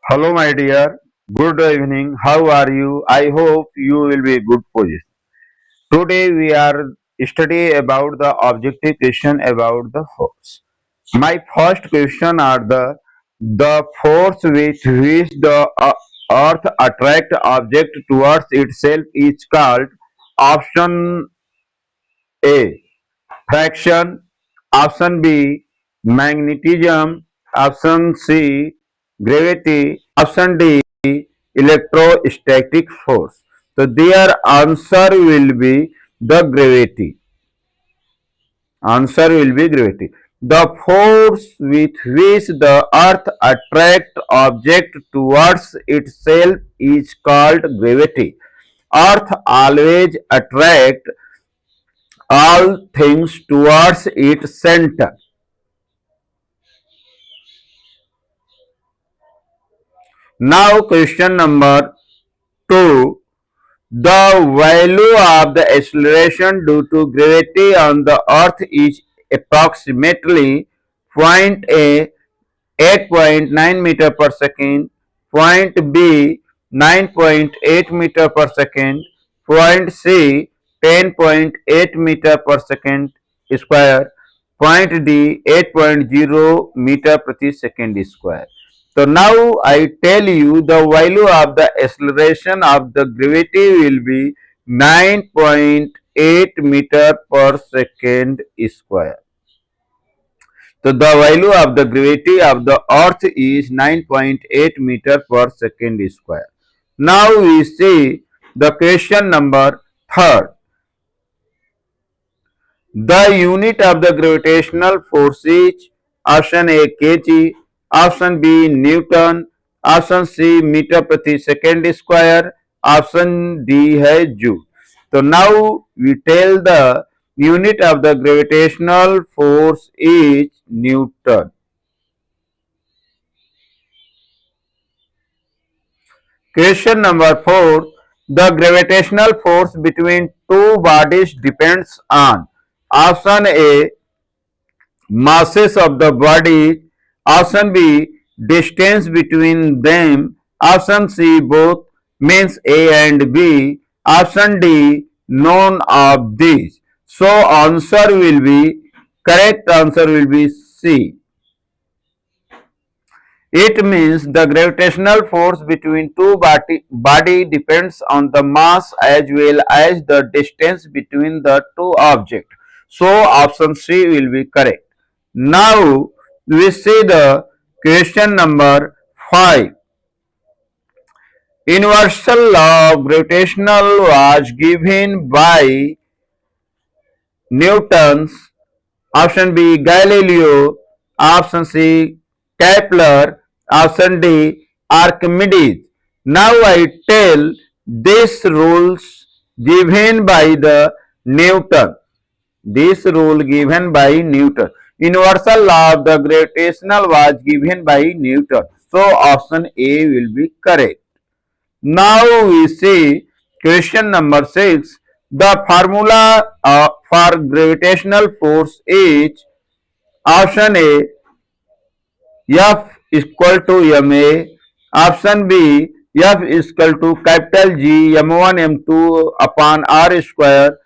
Hello, my dear. Good evening. How are you? I hope you will be good position. Today we are study about the objective question about the force. My first question are the force with which the earth attract object towards itself is called option A fraction, option B magnetism, option C gravity, option D electrostatic force. So their answer will be the gravity. Answer will be gravity. The force with which the earth attracts object towards itself is called gravity. Earth always attract all things towards its center. Now question number 2. The value of the acceleration due to gravity on the earth is approximately point A 8.9 meter per second, point B 9.8 meter per second, point C 10.8 meter per second square, point D 8.0 meter प्रति second square. So now I tell you the value of the acceleration of the gravity will be 9.8 meter per second square. So the value of the gravity of the earth is 9.8 meter per second square. Now we see the question number 3rd. The unit of the gravitational force is option A kg, option B Newton, option C metre प्रति second square, option D है joule. So now we tell the unit of the gravitational force is Newton. Question number 4. The gravitational force between two bodies depends on option A masses of the body, option B distance between them, option C both means A and B, option D none of these. So answer will be correct answer will be C. It means the gravitational force between two body depends on the mass as well as the distance between the two objects. So option C will be correct. Now we see the question number 5. Universal law of gravitational was given by Newton's, option B Galileo, option C Kepler, option D Archimedes. Now I tell these rules given by the Newton. This rule given by Newton. Universal law of the gravitational was given by Newton. So option A will be correct. Now we see question number 6. The formula for gravitational force is option A F equal to ma, option B F is equal to capital G m1 m2 upon r square,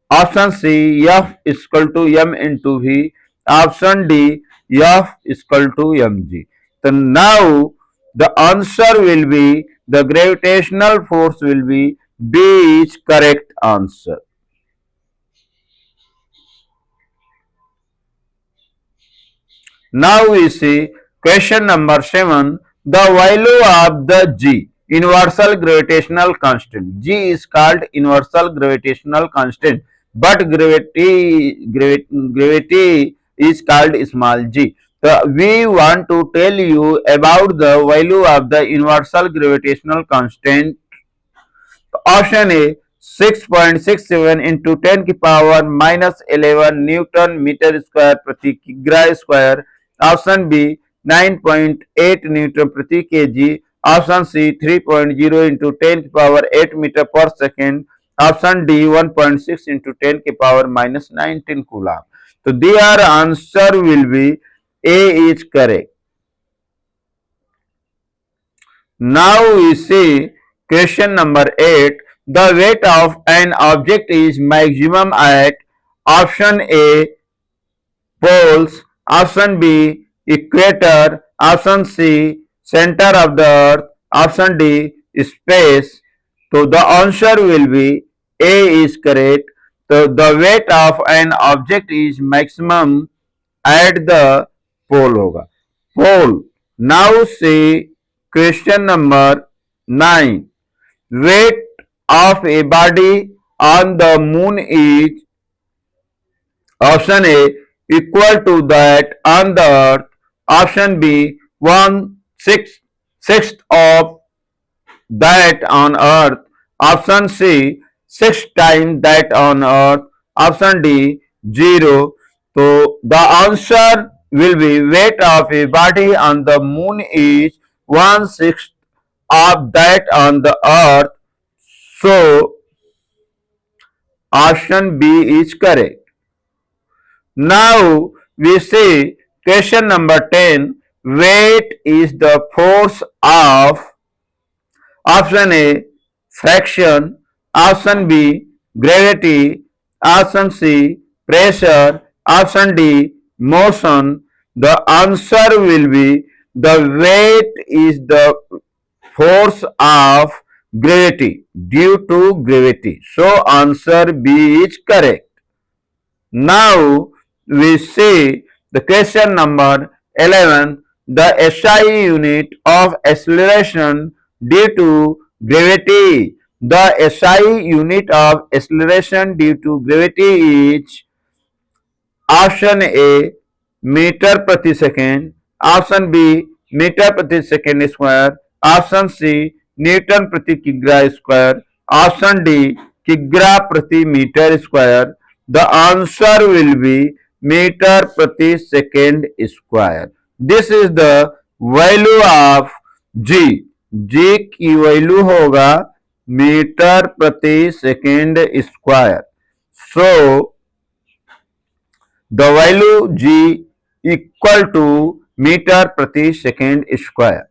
option C F is equal to m into V, option D F is equal to mg. So now the answer will be the gravitational force will be B is correct answer. Now we see question number 7. The value of the G, universal gravitational constant. G is called universal gravitational constant, but gravity is called small g. So we want to tell you about the value of the universal gravitational constant. Option A 6.67 into 10 की power minus 11 newton metre square प्रति किग्रा square, option B 9.8 newton प्रति KG, option C 3.0 into 10 की power 8 metre पर second, option D 1.6 into 10 की power minus 19 coulomb. तो their answer will be A is correct. Now we see question number 8. The weight of an object is maximum at option A poles, option B equator, option C center of the earth, option D space. So the answer will be A is correct. So the weight of an object is maximum at the pole होगा pole. Now see question number 9. Weight of a body on the moon is option A equal to that on the earth, option B 1/6 of that on earth, option C 6 times that on earth, option D 0. So the answer will be weight of a body on the moon is 1/6 of that on the earth. So option B is correct. Now we see question number 10. Weight is the force of option A fraction, option B gravity, option C pressure, option D motion. The answer will be the weight is the force of gravity due to gravity. So answer B is correct. Now we see the question number 11. The SI unit of acceleration due to gravity. The SI unit of acceleration due to gravity is option A metre प्रति second, option B metre प्रति second square, option C newton प्रति किग्रा square, option D किग्रा प्रति metre square. The answer will be metre प्रति second square. This is the value of G. G की value होगा metre प्रति second square. So the value G equal to meter प्रति second square.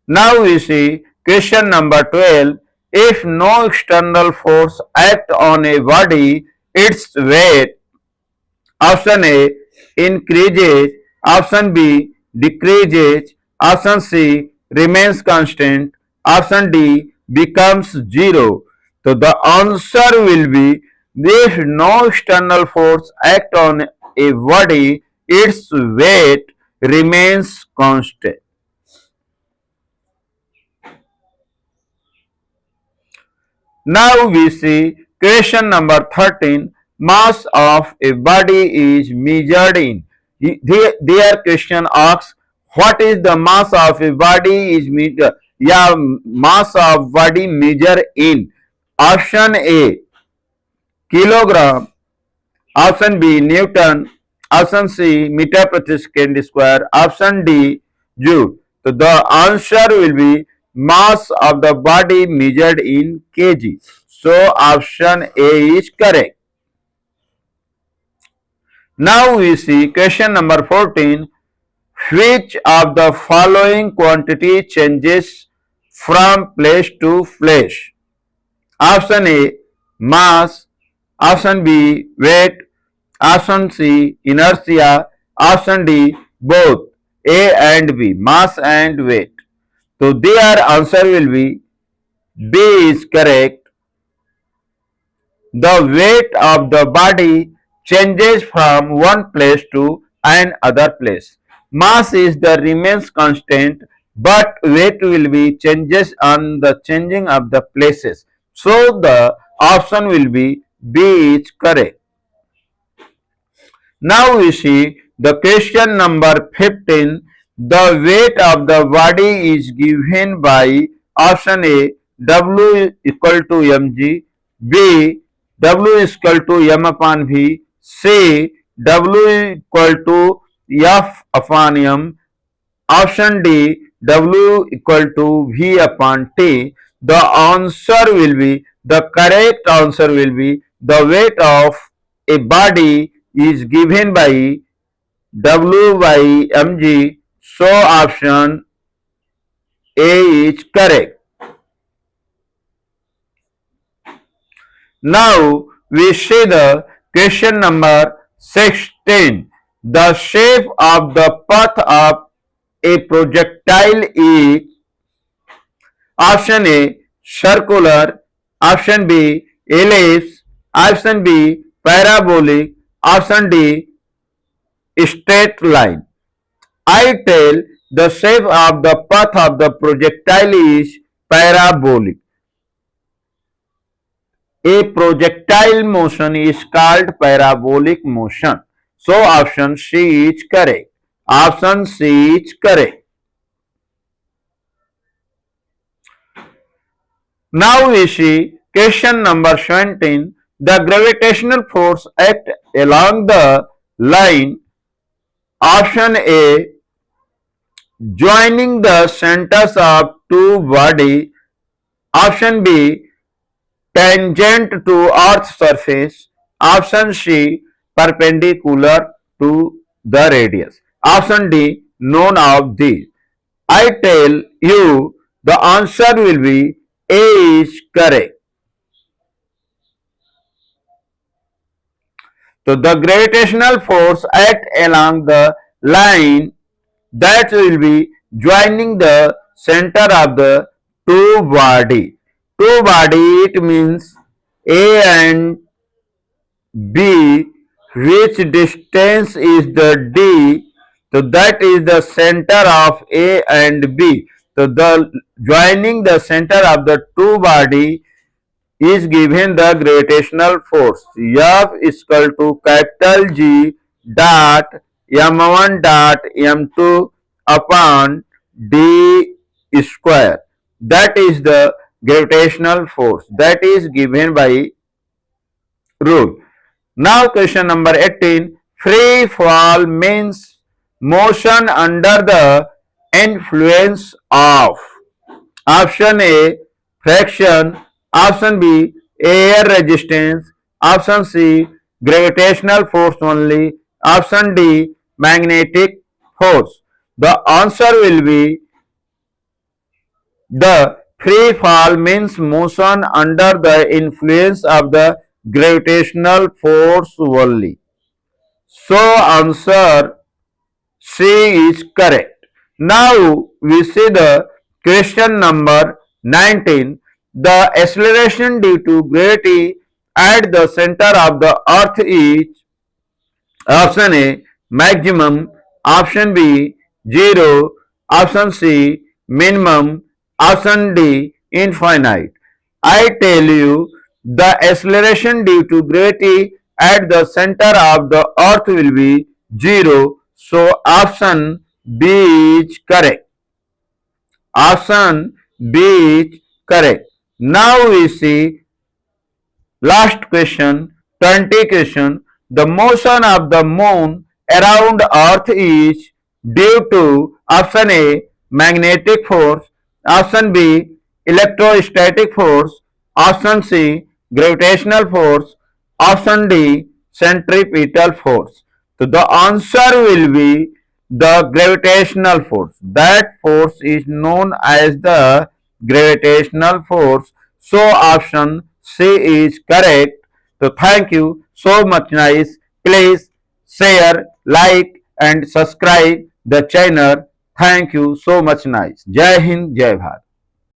Now we see question number 12. If no external force act on a body, its weight option A increases, option B decreases, option C remains constant, option D becomes zero. So the answer will be if no external force act on a body, its weight remains constant. Now we see question number 13. Mass of a body is measured in. Their question asks what is the mass of a body is measured. Yeah, mass of body measure in. Option A kilogram, option B Newton, option C meter प्रति second square, option D joule. So the answer will be mass of the body measured in kg. So option A is correct. Now we see question number 14. Which of the following quantity changes from place to place? Option A mass, option B weight, option C inertia, option D both A and B, mass and weight. So their answer will be B is correct. The weight of the body changes from one place to another place. Mass is the remains constant, but weight will be changes on the changing of the places. So the option will be B is correct. Now we see the question number 15. The weight of the body is given by option A W equal to mg, B W is equal to m upon v, C W equal to f upon m, option D W equal to v upon t. The answer will be the correct answer will be the weight of a body is given by W by mg. So option A is correct. Now we see the question number 16. The shape of the path of a projectile is option A circular, option B ellipse, option B parabolic, option D straight line. I tell the shape of the path of the projectile is parabolic. A projectile motion is called parabolic motion. So option C is correct. Option C is correct. Now we see question number 17. The gravitational force act along the line. Option A joining the centers of two body. Option B tangent to earth's surface. Option C perpendicular to the radius. Option D none of these. I tell you the answer will be A is correct. So the gravitational force act along the line that will be joining the center of the two body. Two body it means A and B, which distance is the D, so that is the center of A and B. So the joining the center of the two body is given the gravitational force. F is equal to capital G dot M1 dot M2 upon D square. That is the gravitational force that is given by rule. Now question number 18. Free fall means motion under the influence of option A friction, option B air resistance, option C gravitational force only, option D magnetic force. The answer will be the free fall means motion under the influence of the gravitational force only. So answer C is correct. Now we see the question number 19. The acceleration due to gravity at the center of the earth is option A maximum, option B 0, option C minimum, option D infinite. I tell you the acceleration due to gravity at the center of the earth will be 0. So option B is correct. Option B is correct. Now we see last question, 20 question. The motion of the moon around earth is due to option A magnetic force, option B electrostatic force, option C gravitational force, option D centripetal force. So the answer will be the gravitational force. That force is known as the gravitational force. So option C is correct. So thank you so much nice. Please share, like and subscribe the channel. Thank you so much nice. Jai Hind, Jai Bharat.